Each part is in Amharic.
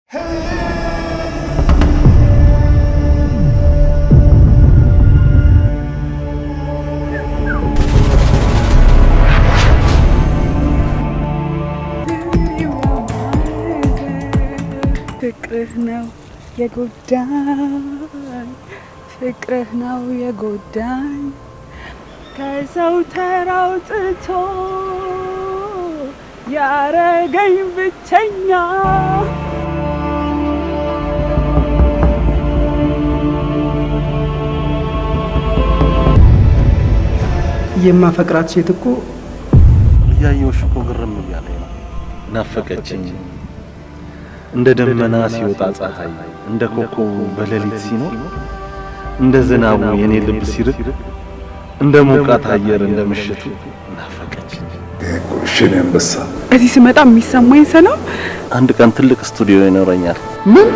ፍቅርህ ነው የጎዳኝ ፍቅርህ ነው የጎዳኝ ከሰው ተራውጥቶ ያረገኝ ብቸኛ የማፈቅራት ሴት እኮ ያየውሽ እኮ ግርም እያለኝ ነው። ናፈቀችኝ እንደ ደመና ሲወጣ ፀሐይ እንደ ኮከብ በሌሊት ሲኖር እንደ ዝናቡ የኔ ልብ ሲርቅ እንደ ሞቃት አየር እንደ ምሽቱ ናፈቀችኝ። እሺ አንበሳ እዚህ ስመጣ የሚሰማኝ ሰላም አንድ ቀን ትልቅ ስቱዲዮ ይኖረኛል። ምን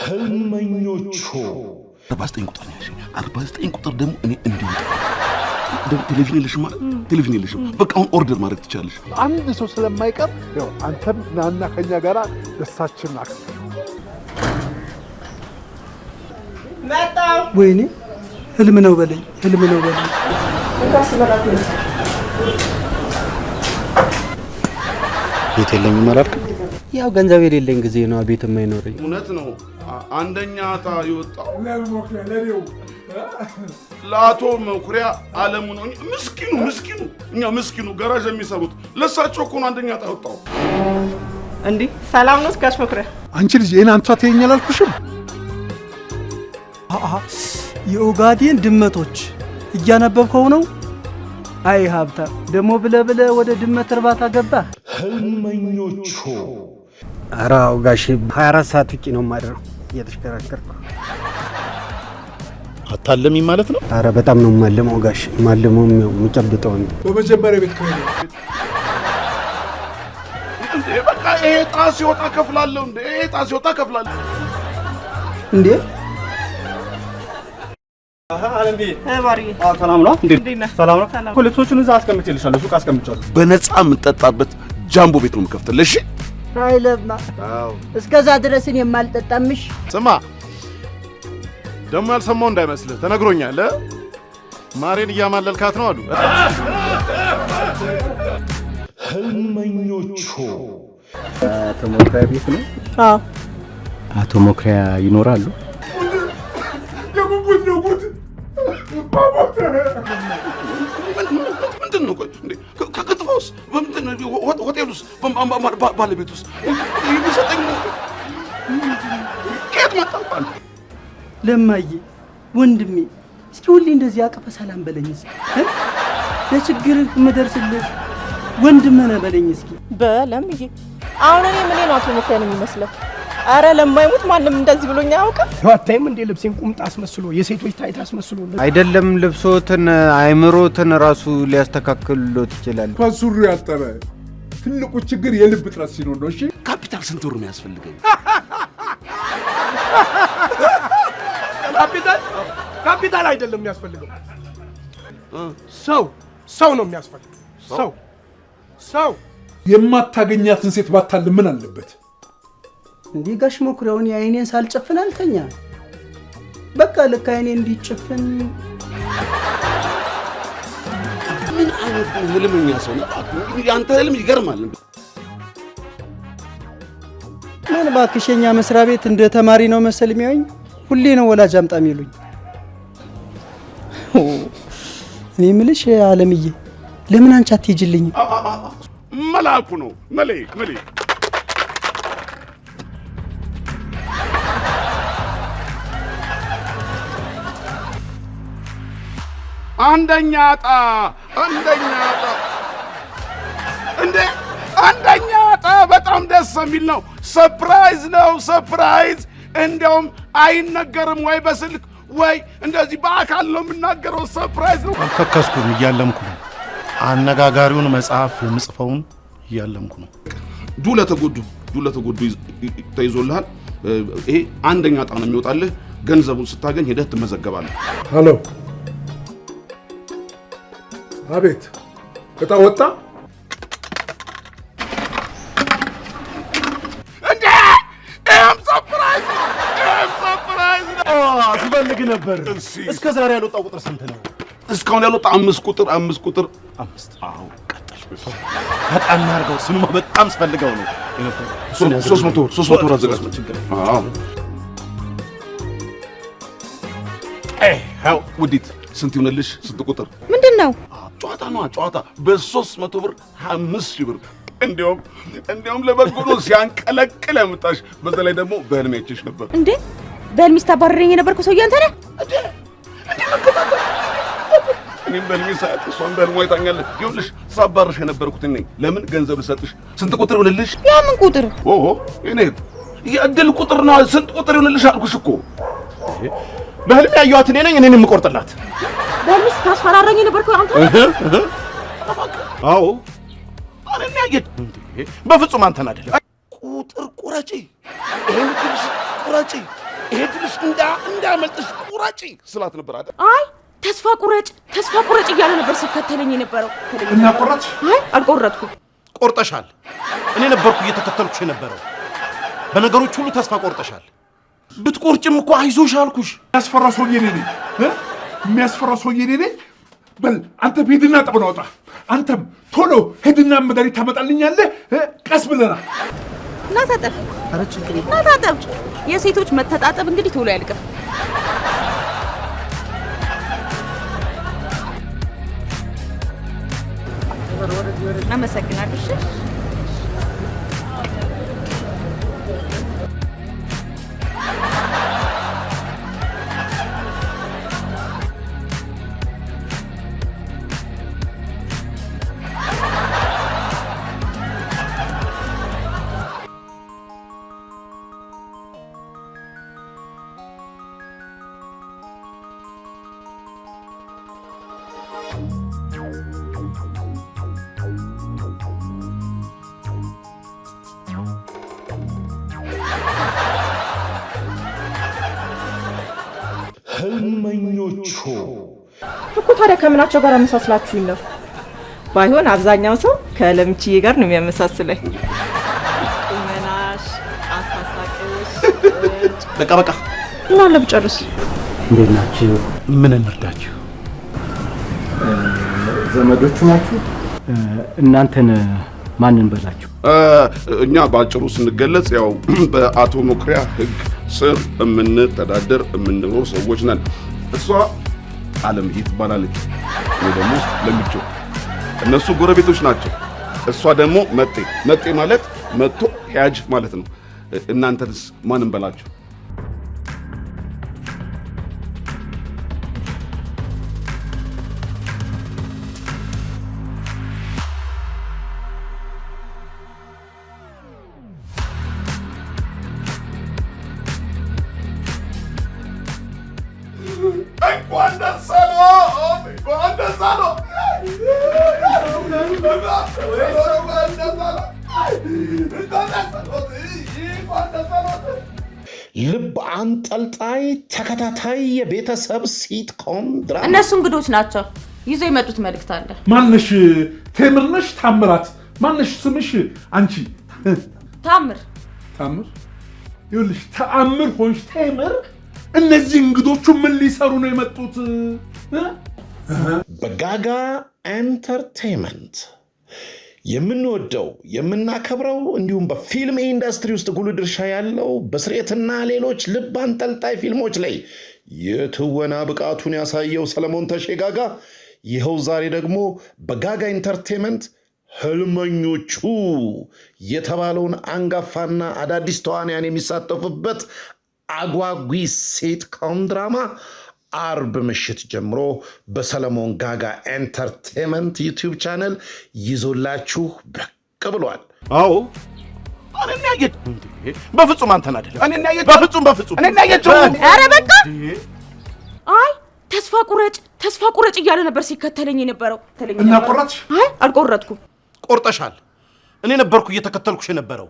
ህልመኞቹ 49 ቁጥር ነው። 49 ቁጥር ደግሞ እኔ እንዲወጣ ደግሞ ቴሌቪዥን የለሽም ማለት ቴሌቪዥን የለሽም። በቃ አሁን ኦርደር ማድረግ ትችላለሽ። አንድ ሰው ስለማይቀር ያው አንተም ናና ከኛ ጋራ ደሳችን አክ መጣው ወይኔ ህልም ነው በለኝ ህልም ነው በለኝ። ቤት የለኝም አላልክም? ያው ገንዘብ የሌለኝ ጊዜ ነው ቤት የማይኖረኝ። እውነት ነው። አንደኛ አታ ይወጣው ለአቶ መኩሪያ አለሙ ነው። ምስኪኑ ጋራዥ የሚሰሩት ለሳቸው እኮ ነው አንደኛ አታ ወጣው። እንዴ ሰላም ነው ጋሽ መኩሪያ? አንቺ ልጅ እኔ አንቷ ተይኛል አልኩሽም? የኦጋዴን ድመቶች እያነበብከው ነው? አይ ሀብታ ደሞ ብለ ወደ ድመት እርባታ ገባ። ህልመኞቹ አራው ጋሽ 24 ሰዓት ውጪ ነው ማድረው እየተሽከራከርኩ። አታለሚ ማለት ነው? አረ በጣም ነው ማለመው ጋሽ ማለመው የሚጨብጠው እንዴ በመጀመሪያ ቤት ከሆነ እንዴ በቃ ይሄ ጣስ ይወጣ ከፍላለሁ እንዴ ይሄ ጣስ ይወጣ ከፍላለሁ እንዴ አለም ቢ ባሪ ሰላም ነው እንዴ? ሰላም ነው። ኮሌክቶቹን እዛ አስቀምጬልሻለሁ፣ ሱቅ አስቀምጫለሁ። በነፃ የምጠጣበት ጃምቦ ቤት ነው የምከፍትልሽ። አይለማ እስከዛ ድረስን የማልጠጣምሽ። ስማ ደሞ ያልሰማው እንዳይመስልህ ተነግሮኛል። ማሬን እያማለልካት ነው አሉ። ህልመኞቹ አቶ መኩሪያ ቤት ነው? አዎ አቶ መኩሪያ ይኖራሉ? ምንድን ነው ከክትፎስ በምንድን ነው ሆቴል ውስጥ ባለቤት ውስጥ የሚሰጠኝ ከየት መጣ? ለማዬ ወንድሜ እስቲ ሁሌ እንደዚህ አቅፈ ሰላም በለኝ እስኪ ለችግርህ የምደርስልህ ወንድም ነህ በለኝ እስኪ። በለምዬ አሁን እኔ ምን ነው አቶ መኩሪያን የሚመስለው? አረ ለማይሞት ማንም እንደዚህ ብሎኝ አያውቅም። ወጣይም እንደ ልብሴን ቁምጣ አስመስሎ የሴቶች ታይት አስመስሎ አይደለም ልብሶትን አይምሮትን ራሱ ሊያስተካክሉት ይችላል። ፋሱሩ ያጠረ ትልቁ ችግር የልብ ጥረት ሲኖር ነው። እሺ ካፒታል ስንት ወር ነው ያስፈልገኝ? ካፒታል አይደለም የሚያስፈልገው ሰው ነው የሚያስፈልገው። ሰው የማታገኛትን ሴት ባታል ምን አለበት? እንዴ ጋሽ መኩሪያውን የአይኔን ሳልጨፍን አልተኛ። በቃ ልክ አይኔ እንዲጨፍን ምን አይነት ህልምኛ ሰው ነው? ያንተ ህልም ይገርማል። ምን እባክሽ የኛ መስሪያ ቤት እንደ ተማሪ ነው መሰል የሚያዩኝ። ሁሌ ነው ወላጅ አምጣ የሚሉኝ። እኔ የምልሽ አለምዬ ለምን አንቺ አትሄጂልኝ? መልአኩ ነው መሌ አንደኛ ዕጣ እንዴ! አንደኛ ዕጣ በጣም ደስ የሚል ነው። ሰርፕራይዝ ነው ሰርፕራይዝ። እንደውም አይነገርም ወይ በስልክ ወይ እንደዚህ በአካል ነው የምናገረው። ሰርፕራይዝ ነው። አልተከስኩም፣ እያለምኩ ነው። አነጋጋሪውን መጽሐፍ የምጽፈውን እያለምኩ ነው። ዱለተጎዱ ተይዞልሃል። ይሄ አንደኛ ዕጣ ነው የሚወጣልህ። ገንዘቡን ስታገኝ ሄደህ ትመዘገባለህ። ሃሎ አቤት እጣ ወጣ እንዴ? ኤም ሰርፕራይዝ ትፈልግ ነበር። እስከ ዛሬ ያልወጣው ቁጥር ስንት ነው? እስካሁን ያልወጣ 5 ቁጥር 5 ቁጥር 5። አዎ ቀጥል። በጣም አድርገው ስሙማ በጣም ስፈልገው ነው። 300 ብር አዘጋጅ። አዎ ሃው ውዲት ስንት ይሆንልሽ? ስንት ቁጥር ምንድነው? ጨዋታ ነው ጨዋታ። በ300 ብር 5000 ብር። እንዲያውም ለበጎ ነው ሲያንቀለቅል ያመጣሽ። በዛ ላይ ደግሞ በህልሜ አይቼሽ ነበር። እንዴ በህልሜ ስታባረረኝ የነበርከው ሰውዬ አንተ ነህ? እኔም በህልሜ ሳያት እሷን በህልሟ አይታኛለች። ይኸውልሽ ሳባርሽ የነበርኩት እኔ ለምን ገንዘብ ልሰጥሽ። ስንት ቁጥር ይሆንልሽ? ያ ምን ቁጥር? ኦሆ እኔ የእድል ቁጥር ነው። ስንት ቁጥር ይሆንልሽ አልኩሽ እኮ። በህልሜ ያየኋት እኔ ነኝ። እኔን የምቆርጥላት። በህልሜ ስታስፈራራኝ የነበርከው አንተ ነህ? አዎ እኔን ያየች። በፍጹም አንተን አይደለም። ቁጥር ቁረጪ፣ ይሄን ድልሽ ቁረጪ፣ ይሄ ድልሽ እንዳመልጥሽ ቁረጪ ስላት ነበር አይደል? አይ ተስፋ ቁረጭ እያለ ነበር ሲከተለኝ የነበረው። እና ቆረጥሽ? አይ አልቆረጥኩም። ቆርጠሻል። እኔ ነበርኩ እየተከተልኩሽ የነበረው። በነገሮች ሁሉ ተስፋ ቆርጠሻል። ብትቆርጭም እኮ አይዞሽ አልኩሽ። የሚያስፈራ ሰውዬ እኔ ነኝ። የሚያስፈራ ሰውዬ እኔ ነኝ። በል አንተ ሂድና ጠብና ወጣ። አንተም ቶሎ ሂድና መድኃኒት ታመጣልኛለህ። ቀስ ብለና ና ታጠብ። ና ታጠብ። የሴቶች መተጣጠብ እንግዲህ ቶሎ ያልቅም። አመሰግናለሁ። ህልመኞቹ እኮ ታዲያ ከምናቸው ጋር አመሳስላችሁኝ ነው? ባይሆን አብዛኛው ሰው ከለምቺዬ ጋር ነው የሚያመሳስለኝ። ቁመናሽ፣ አሳሳቅሽ። በቃ ምን አለ ብጨርስ። እንዴት ናችሁ? ምን እንርዳችሁ? ዘመዶቹ ናችሁ? እናንተን ማንን በላችሁ? እኛ ባጭሩ ስንገለጽ ያው በአቶ መኩሪያ ህግ ስር የምንተዳደር የምንኖር ሰዎች ነን። እሷ አለምዬ ትባላለች፣ እኔ ደግሞ ለምቾ። እነሱ ጎረቤቶች ናቸው። እሷ ደግሞ መጤ ማለት መጥቶ ያጅ ማለት ነው። እናንተስ ማንን በላችሁ? ልብ አንጠልጣይ ተከታታይ የቤተሰብ ሲትኮም ድራማ። እነሱ እንግዶች ናቸው። ይዘው የመጡት መልእክት አለ። ማነሽ? ቴምር ነሽ? ታምራት? ማነሽ ስምሽ? አንቺ ታምር። ይኸውልሽ ተአምር ሆንሽ ቴምር። እነዚህ እንግዶቹ ምን ሊሰሩ ነው የመጡት? በጋጋ ኤንተርቴይንመንት የምንወደው የምናከብረው እንዲሁም በፊልም ኢንዱስትሪ ውስጥ ጉልህ ድርሻ ያለው በስርየትና ሌሎች ልብ አንጠልጣይ ፊልሞች ላይ የትወና ብቃቱን ያሳየው ሰለሞን ተሼ ጋጋ ይኸው ዛሬ ደግሞ በጋጋ ኢንተርቴይንመንት ህልመኞቹ የተባለውን አንጋፋና አዳዲስ ተዋንያን የሚሳተፉበት አጓጊ ሲትኮም ድራማ አርብ ምሽት ጀምሮ በሰለሞን ጋጋ ኤንተርቴይንመንት ዩቲዩብ ቻነል ይዞላችሁ ብቅ ብሏል። አዎ እኔን ያየች። በፍጹም አንተን አይደለም። እኔን ያየች። በፍጹም እኔን ያየች። ኧረ በቃ። አይ ተስፋ ቁረጭ እያለ ነበር ሲከተለኝ የነበረው። እና ቆረጥሽ? አይ አልቆረጥኩም። ቆርጠሻል። እኔ ነበርኩ እየተከተልኩሽ የነበረው።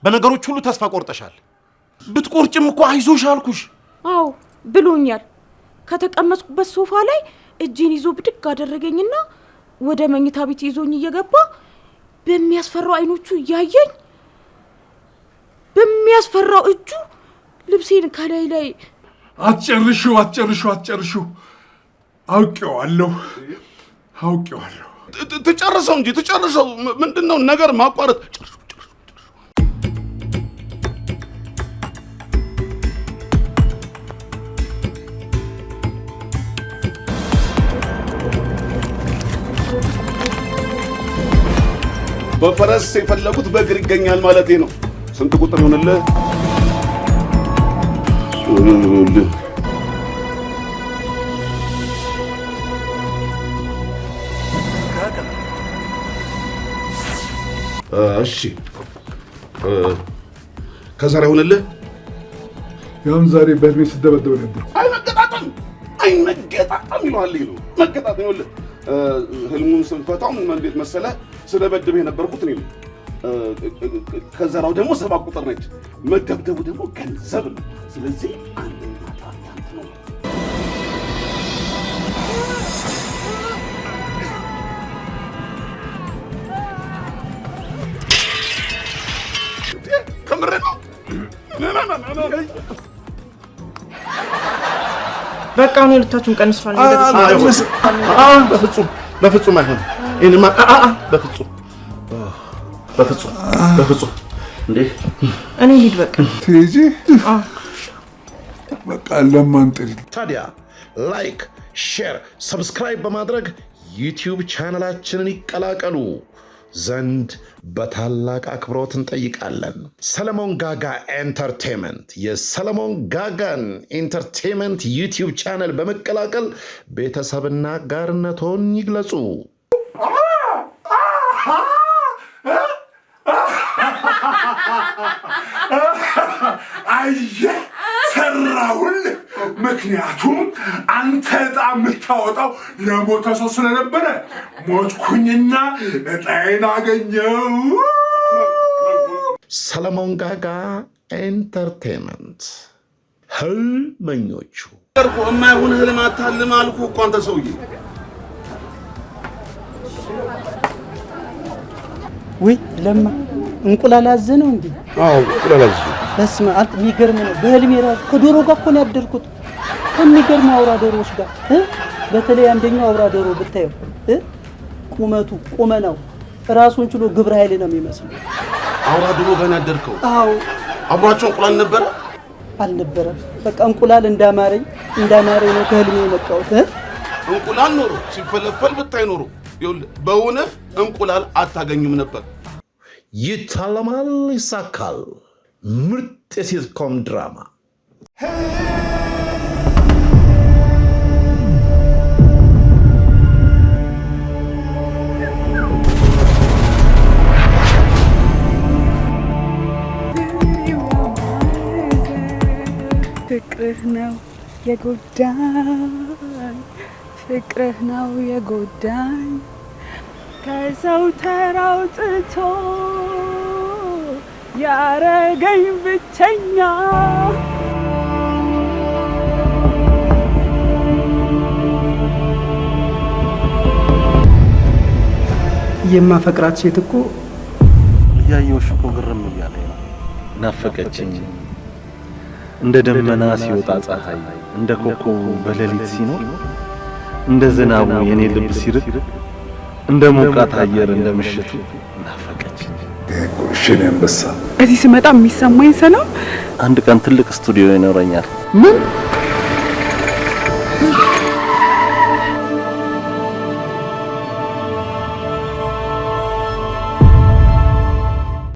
በነገሮች ሁሉ ተስፋ ቆርጠሻል። ብትቆርጭም እኮ አይዞሽ አልኩሽ። አዎ ብሎኛል። ከተቀመጥኩበት ሶፋ ላይ እጄን ይዞ ብድግ አደረገኝና ወደ መኝታ ቤት ይዞኝ እየገባ በሚያስፈራው አይኖቹ እያየኝ በሚያስፈራው እጁ ልብሴን ከላይ ላይ አትጨርሹ አውቄዋለሁ ትጨርሰው እንጂ ትጨርሰው ምንድነው ነገር ማቋረጥ በፈረስ የፈለጉት በእግር ይገኛል ማለቴ ነው ስንት ቁጥር ይሆንልህ እሺ ከዛሬ ይሆንልህ ያም ዛሬ በህልሜ ስደበደብ ነበር አይመገጣጣም ይለዋል ይሉ መገጣጣም ይኸውልህ ህልሙን ስንፈታው ምን እንዴት መሰለህ ስለበደበ የነበርኩት እኔ ነው ከዘራው ደግሞ 7 ቁጥር ነች መደብደቡ ደግሞ ገንዘብ ነው ስለዚህ አንደኛ ታሪክ ነው ከምር ነው በቃ ነው ልታችሁን ቀንሷል በፍጹም አይሆን እኔማ በፍጹም እንዴ እኔ ልሂድ በቃ ትሄጂ በቃ ለማንጥል ታዲያ ላይክ ሼር ሰብስክራይብ በማድረግ ዩቲዩብ ቻናላችንን ይቀላቀሉ ዘንድ በታላቅ አክብሮት እንጠይቃለን። ሰለሞን ጋጋ ኤንተርቴይንመንት የሰለሞን ጋጋን ኢንተርቴይንመንት ዩቲዩብ ቻናል በመቀላቀል ቤተሰብና ጋርነቶን ይግለጹ። አየ ሰራሁል ምክንያቱም አንተ ዕጣ የምታወጣው ለሞተ ሰው ስለነበረ ሞትኩኝና ዕጣዬን አገኘው። ሰለሞን ጋጋ ኤንተርቴይንመንት ህልመኞቹ የማይሆን ህልም አታልም አልኩህ እኮ አንተ ሰውዬ። ወይ ለማ እንቁላል አዘነው እንዴ? አዎ እንቁላል አዘነው። በስመ አብ የሚገርም ነው። በህልሜ ራሱ ከዶሮ ጋር እኮ ነው ያደርኩት። ከሚገርም አውራ ዶሮዎች ጋር በተለይ አንደኛው አውራ ዶሮ ብታየው ቁመናው ራሱን ችሎ ግብረ ኃይል ነው የሚመስለው። አውራ ዶሮ ጋር ያደርከው? አዎ። አብሯቸው እንቁላል ነበረ? አልነበረም። በቃ እንቁላል እንዳማረኝ ነው ከህልሜ የመጣሁት። እንቁላል ኖሮ ሲፈለፈል ብታይ ኖሮ በእውነት እንቁላል አታገኙም ነበር። ይታለማል፣ ይሳካል። ምርጥ የሲትኮም ድራማ ፍቅርህ ነው የጎዳኝ ፍቅርህ ነው የጎዳኝ ከሰው ተራውጥቶ ያረገኝ ብቸኛ የማፈቅራት ሴት እኮ እያየሁሽ እኮ ግርም እያለኝ ነው። ናፈቀችኝ እንደ ደመና ሲወጣ ፀሐይ እንደ ኮከብ በሌሊት ሲኖር እንደ ዝናቡ የኔ ልብ ሲርቅ እንደ ሞቃት አየር እንደ ምሽቱ ናፈቀችኝ። እሺ አንበሳ እዚህ ስመጣ የሚሰማኝ ሰላም አንድ ቀን ትልቅ ስቱዲዮ ይኖረኛል። ምን